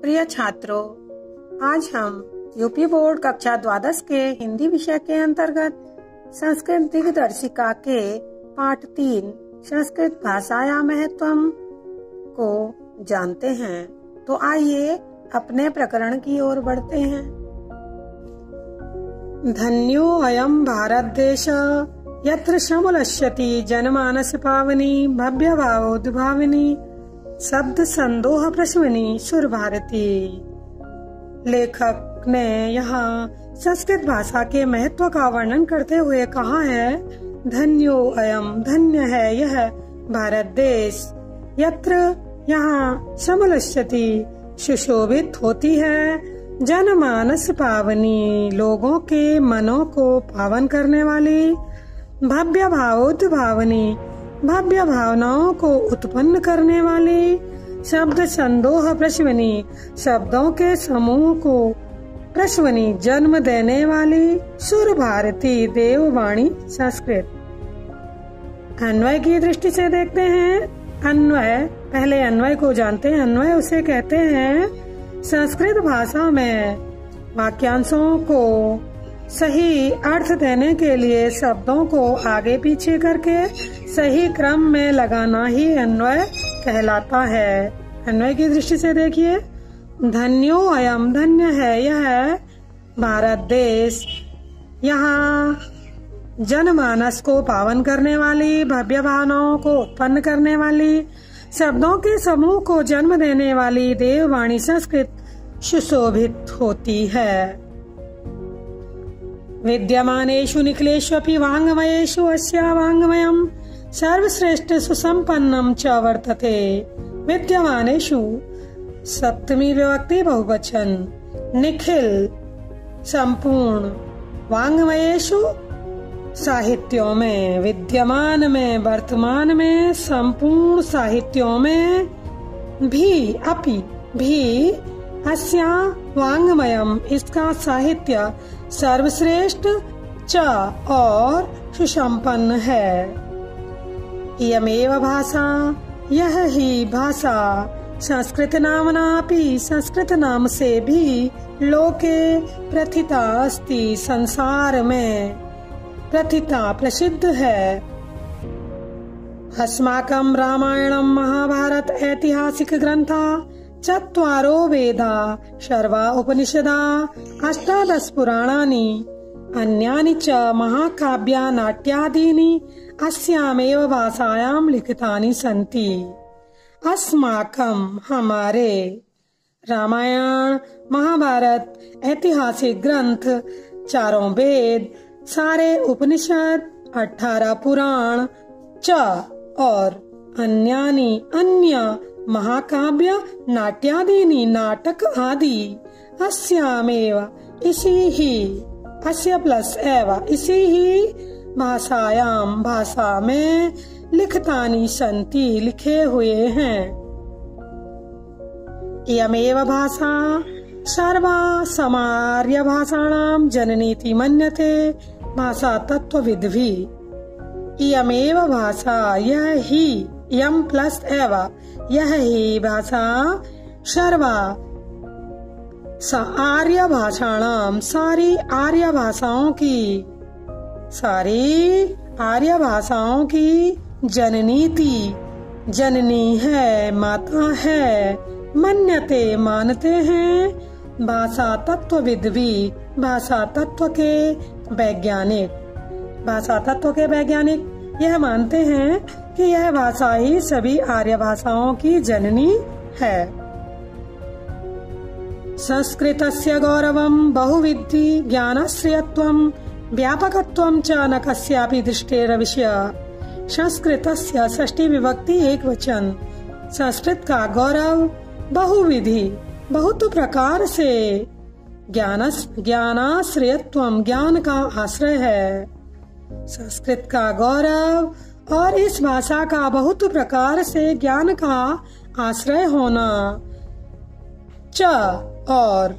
प्रिय छात्रों, आज हम यूपी बोर्ड कक्षा द्वादश के हिंदी विषय के अंतर्गत संस्कृत दिग्दर्शिका के पाठ 3 संस्कृत भाषाया महत्वम को जानते हैं। तो आइए अपने प्रकरण की ओर बढ़ते हैं। धन्यो अयम भारत देश यत्र समुलस्यति जनमानस पावनी भव्य भावोद्भाविनी शब्द संदोह प्रश्वनी सुर भारती। लेखक ने यहाँ संस्कृत भाषा के महत्व का वर्णन करते हुए कहा है, धन्यो अयम, धन्य है यह भारत देश, यत्र यहाँ समुलस्यति सुशोभित होती है, जनमानस पावनी, लोगों के मनों को पावन करने वाली, भव्य भावोद्भावनी, भव्य भावनाओं को उत्पन्न करने वाली, शब्द संदोह प्रश्वनी, शब्दों के समूह को प्रश्वनी जन्म देने वाली, सुर भारती, देववाणी संस्कृत। अन्वय की दृष्टि से देखते हैं। अन्वय, पहले अन्वय को जानते हैं। अन्वय उसे कहते हैं संस्कृत भाषा में वाक्यांशों को सही अर्थ देने के लिए शब्दों को आगे पीछे करके सही क्रम में लगाना ही अन्वय कहलाता है। अन्वय की दृष्टि से देखिए, धन्यो अयम, धन्य है यह भारत देश, यहाँ जनमानस को पावन करने वाली, भव्य भावनाओं को उत्पन्न करने वाली, शब्दों के समूह को जन्म देने वाली देववाणी संस्कृत सुशोभित होती है। विद्यमानेषु निखिलेष्वपि वाङ्मयेषु अस्या वाङ्मयम् सर्वश्रेष्ठ सुसंपन्नम च वर्तते। विद्यमानेषु सप्तमी विभक्ति बहुवचन, निखिल संपूर्ण, वाङ्मयेषु साहित्यों में, विद्यमान में, वर्तमान में, संपूर्ण साहित्यों में, भी, अपि, भी, अस्या वाङ्मयम्, इसका साहित्य सर्वश्रेष्ठ च और सुसंपन्न है। इयमेव भाषा, यह ही भाषा, संस्कृत नामनापि, संस्कृत नाम से भी, लोके प्रथिता अस्ति, संसार में प्रथिता प्रसिद्ध है। अस्माकं रामायणं महाभारत ऐतिहासिक ग्रंथा, चत्वारो वेदा, सर्वा उपनिषदा, अष्टादश पुराणानि, अन्यानि च महाकाव्या नाट्यादीनि अस्यामेव भाषायां लिखितानि सन्ति। अस्माकं, हमारे, रामायण, महाभारत, ऐतिहासिक ग्रंथ, चारों वेद, सारे उपनिषद, 18 पुराण, च और अन्यानि, अन्य, महाकाव्य नाट्यादीनि, नाटक आदि, अस्यामेव, इसी ही, अस्य प्लस एव, इसी ही भाषायाम, भाषा में, लिखतानि सन्ति, लिखे हुए हैं। इयमेव भाषा सर्वा समार्य भाषाणां जननीति मन्यते भाषा तत्त्वविद्भिः। इयमेव भाषा, यह ही, यम प्लस एव, यह ही भाषा सर्वा आर्य भाषाणाम, सारी आर्य भाषाओं की, सारी आर्य भाषाओं की जननीति, जननी है, माता है, मन्यते, मानते हैं, भाषा तत्वविद भी, भाषा तत्व के वैज्ञानिक, भाषा तत्व के वैज्ञानिक यह मानते हैं कि यह भाषा ही सभी आर्य भाषाओं की जननी है। संस्कृतस्य गौरवं बहुविद्धि ज्ञानश्रियत्वं व्यापकत्वं च न कस्यापि दृष्टेर विषय। संस्कृतस्य षष्ठी विभक्ति एकवचन। संस्कृत का गौरव बहुविधि, बहुत प्रकार से, ज्ञानाश्रयत्वं, ज्ञान का आश्रय है। संस्कृत का गौरव और इस भाषा का बहुत प्रकार से ज्ञान का आश्रय होना, च और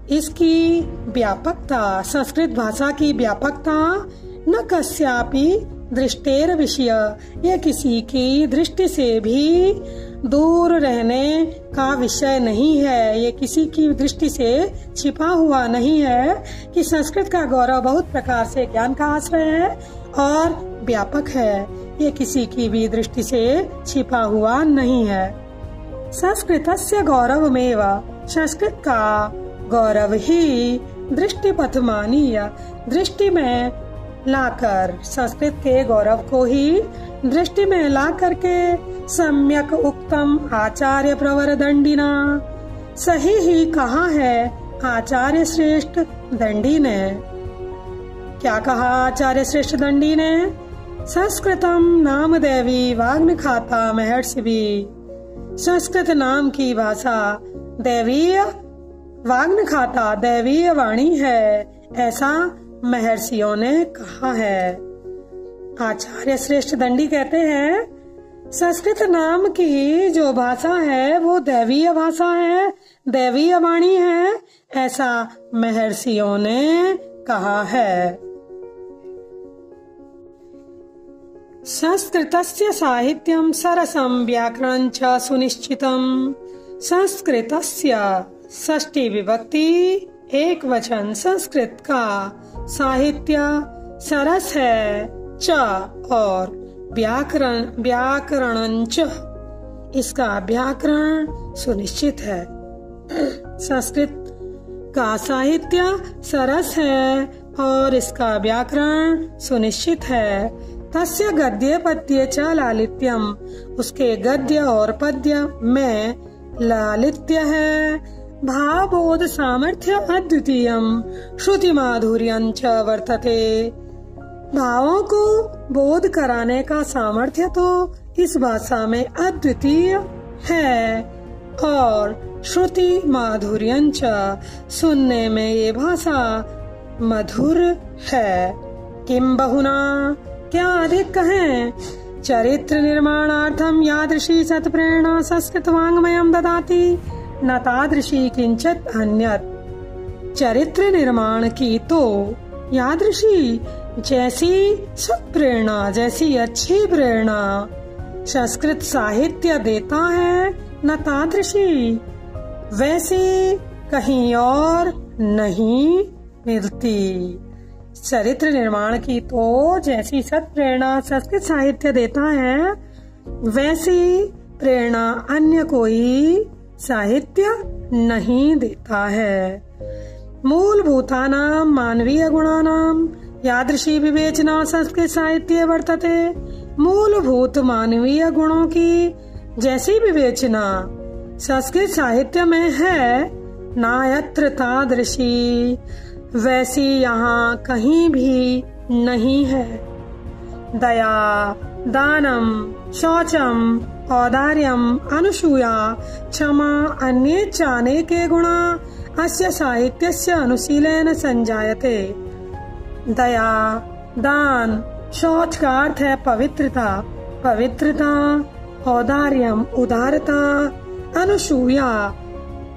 इसकी व्यापकता, संस्कृत भाषा की व्यापकता, न कस्यापि दृष्टेर विषय, यह किसी की दृष्टि से भी दूर रहने का विषय नहीं है। ये किसी की दृष्टि से छिपा हुआ नहीं है कि संस्कृत का गौरव बहुत प्रकार से ज्ञान का आश्रय है और व्यापक है। ये किसी की भी दृष्टि से छिपा हुआ नहीं है। संस्कृतस्य गौरवमेव, संस्कृत का गौरव ही दृष्टिपथमानीय, दृष्टि में लाकर, संस्कृत के गौरव को ही दृष्टि में ला करके सम्यक उक्तम आचार्य प्रवर दंडिना, सही ही कहा है आचार्य श्रेष्ठ दंडी ने। क्या कहा आचार्य श्रेष्ठ दंडी ने? संस्कृतम नाम देवी वाग्मिखाता महर्षिभिः, संस्कृत नाम की भाषा दैवीय वाग्मिखाता, दैवीय वाणी है, ऐसा महर्षियों ने कहा है। आचार्य श्रेष्ठ दंडी कहते हैं संस्कृत नाम की जो भाषा है वो दैवीय भाषा है, दैवीय वाणी है, ऐसा महर्षियों ने कहा है। संस्कृतस्य साहित्यं सरसं व्याकरणं च सुनिश्चितम्। संस्कृतस्य षष्ठी विभक्ति एक वचन, संस्कृत का साहित्य सरस है, च और व्याकरणं च, इसका व्याकरण सुनिश्चित है। संस्कृत का साहित्य सरस है और इसका व्याकरण सुनिश्चित है। तस्य गद्य पद्य च लालित्यम, उसके गद्य और पद्य में लालित्य है। भावबोध सामर्थ्य अद्वितीयम, श्रुति माधुर्यं च वर्तते। भावों को बोध कराने का सामर्थ्य तो इस भाषा में अद्वितीय है और श्रुति माधुर्यं च, सुनने में ये भाषा मधुर है। किम बहुना, क्या अधिक कहें? चरित्र निर्माणार्थम यादृशी सत्प्रेरणा संस्कृत वाङ्मयं ददाति, न तादृशी किंचित अन्यत। चरित्र निर्माण की तो यादृशी, जैसी सत्प्रेरणा, जैसी अच्छी प्रेरणा संस्कृत साहित्य देता है, न तादृशी, वैसी कहीं और नहीं मिलती। चरित्र निर्माण की तो जैसी सत्प्रेरणा संस्कृत साहित्य देता है, वैसी प्रेरणा अन्य कोई साहित्य नहीं देता है। मूलभूतानां मानवीय गुणानां यादृशी विवेचना संस्कृत साहित्ये वर्तते। मूलभूत मानवीय गुणों की जैसी विवेचना संस्कृत साहित्य में है, नायत्र तादृशी, वैसी यहाँ कहीं भी नहीं है। दया, दानम, शौचम, औदार्यम, अनुसूया, क्षमा, अन्ये चानेके गुणा अस्य साहित्यस्य अनुशीलेन संजायते। दया, दान, शौच का अर्थ है पवित्रता, पवित्रता, औदार्यम, उदारता, अनुसूया,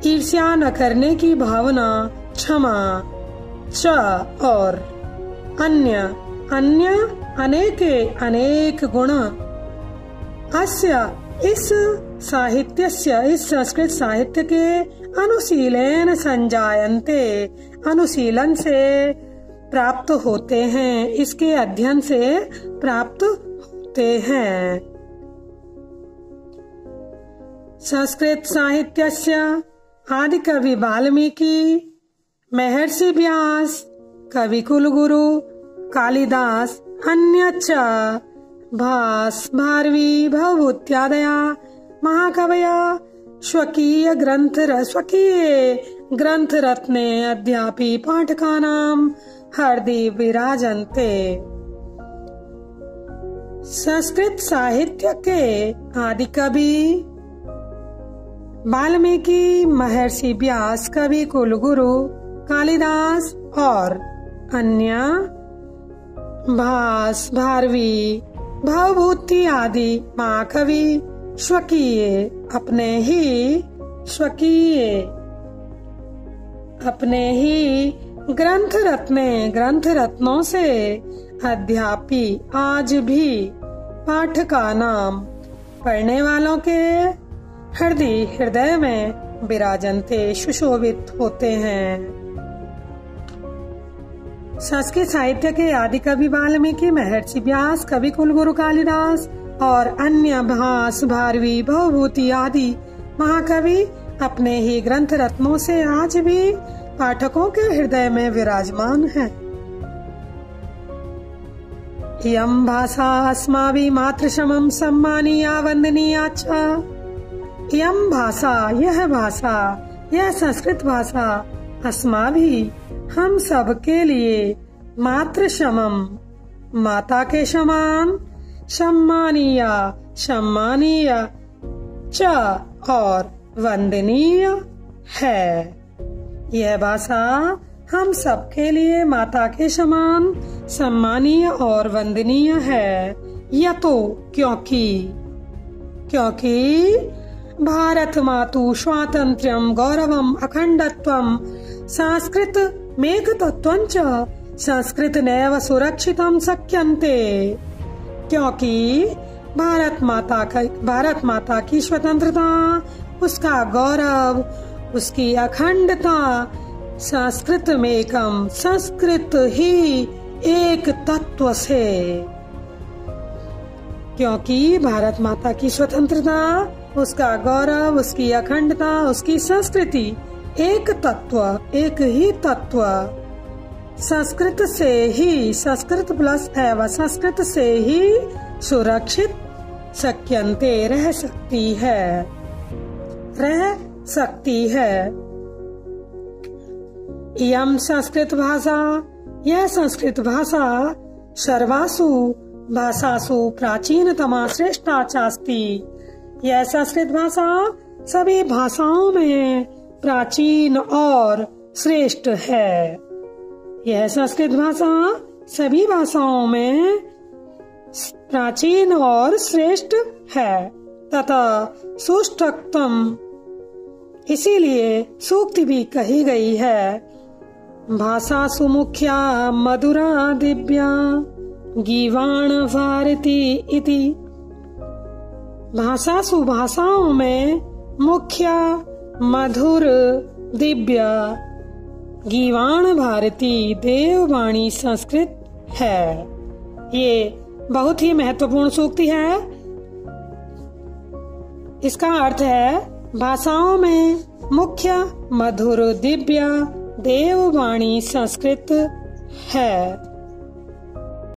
ईर्ष्या न करने की भावना, क्षमा, च और अन्य, अन्य अनेके अनेक गुण, अस्य इस साहित्यस्य, इस संस्कृत साहित्य के अनुशीलेन संजायन्ते, अनुशीलन से प्राप्त होते हैं, इसके अध्ययन से प्राप्त होते हैं। संस्कृत साहित्यस्य आदि कवि वाल्मीकि, महर्षि व्यास, कवि कुलगुरु कालिदास, अन्यच्च भास, भारवी, भवभूत्यादया महाकवयः स्वकीय ग्रंथ रत्ने अद्यापि पाठकानां हृदि विराजन्ते। संस्कृत साहित्य के आदि कवि वाल्मीकि, महर्षि व्यास, कवि कुलगुरु कालिदास और अन्य भास, भारवी, भवभूति आदि महाकवि स्वकीय, अपने ही ग्रंथ रत्नों से अद्यापि आज भी पाठका नाम, पढ़ने वालों के हृदय में विराजनते सुशोभित होते हैं। संस्कृत साहित्य के आदि कवि वाल्मीकि, महर्षि व्यास, कवि कुलगुरु कालिदास और अन्य भास, भारवी, भवभूति आदि महाकवि अपने ही ग्रंथ रत्नों से आज भी पाठकों के हृदय में विराजमान हैं। इयं भाषा अस्माभिः मातृसमं सम्मानीया वंदनीया च। इयं भाषा, यह भाषा, यह संस्कृत भाषा, अस्माभिः, हम सब के लिए, मातृसमम, माता के समान, सम्मानीय, सम्मानीय, च, और वंदनीय है। यह भाषा हम सब के लिए माता के समान, सम्मानीय और वंदनीय है। यह तो क्योंकि भारत मातु स्वातंत्र्यम गौरवम अखंडत्वम संस्कृत मेघ तत्वंच संस्कृत नैव सुरक्षितम शक्यन्ते। क्योंकि भारत माता की स्वतंत्रता, उसका गौरव, उसकी अखंडता संस्कृत में एकम, संस्कृत ही एक तत्व से। क्योंकि भारत माता की स्वतंत्रता, उसका गौरव, उसकी अखंडता, उसकी संस्कृति एक तत्व, एक ही तत्व संस्कृत से ही, संस्कृत प्लस एवं संस्कृत से ही सुरक्षित शक्यन्ते, रह सकती है। इयं संस्कृत भाषा, यह संस्कृत भाषा सर्वासु भाषासु प्राचीनतमा श्रेष्ठा चास्ति। यह संस्कृत भाषा सभी भाषाओं में प्राचीन और श्रेष्ठ है। यह संस्कृत भाषा सभी भाषाओं में प्राचीन और श्रेष्ठ है तथा सुष्ठुतम, इसीलिए सूक्ति भी कही गई है। भाषा सुमुख्या मधुरा दिव्या गीवाण भारती इति। भाषासु, भाषाओं में मुख्य, मधुर, दिव्य, गीवाण भारती, देववाणी संस्कृत है। ये बहुत ही महत्वपूर्ण सूक्ति है। इसका अर्थ है भाषाओं में मुख्य, मधुर, दिव्य, देववाणी संस्कृत है।